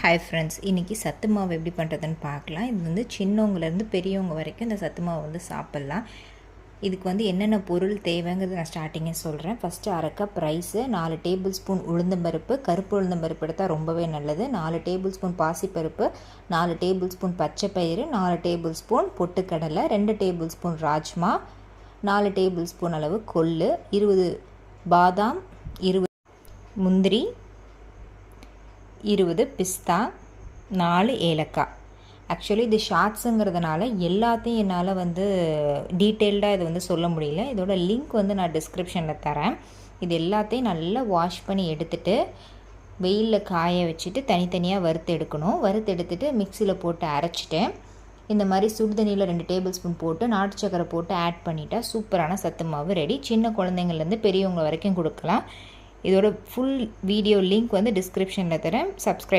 Hi friends, இன்றைக்கி சத்து மாவு எப்படி பண்ணுறதுன்னு பார்க்கலாம். இது வந்து சின்னவங்கலேருந்து பெரியவங்க வரைக்கும் இந்த சத்து மாவு வந்து சாப்பிட்லாம். இதுக்கு வந்து என்னென்ன பொருள் தேவைங்கிறது நான் ஸ்டார்டிங்கே சொல்கிறேன். ஃபஸ்ட்டு அரை கப் ரைஸு, 4 டேபிள் ஸ்பூன் உளுந்தம்பருப்பு, கருப்பு உளுந்தம்பருப்பு எடுத்தால் ரொம்பவே நல்லது, 4 டேபிள் ஸ்பூன் பாசிப்பருப்பு, 4 டேபிள் ஸ்பூன் பச்சைப்பயிறு, 4 டேபிள் ஸ்பூன் பொட்டுக்கடலை, 2 table spoon rajma, 4 table spoon அளவு கொள்ளு, 20 பாதாம், 20 முந்திரி, 20 பிஸ்தா, 4 ஏலக்காய். ஆக்சுவலி இது ஷார்ட்ஸுங்கிறதுனால எல்லாத்தையும் என்னால் வந்து டீட்டெயில்டாக இது வந்து சொல்ல முடியல. இதோட லிங்க் வந்து நான் டிஸ்கிரிப்ஷனில் தரேன். இது எல்லாத்தையும் நல்லா வாஷ் பண்ணி எடுத்துகிட்டு வெயிலில் காய வச்சுட்டு தனித்தனியாக வறுத்து எடுக்கணும். வறுத்து எடுத்துகிட்டு மிக்சியில் போட்டு அரைச்சிட்டேன். இந்த மாதிரி சுடுதண்ணியில் 2 டேபிள் ஸ்பூன் போட்டு நாட்டு சக்கரை போட்டு ஆட் பண்ணிட்டா சூப்பரான சத்து மாவு ரெடி. சின்ன குழந்தைங்கள்லேருந்து பெரியவங்க வரைக்கும் கொடுக்கலாம். இதோட ஃபுல் வீடியோ லிங்க் வந்து டிஸ்கிரிப்ஷனில் தரேன். சப்ஸ்கிரைப்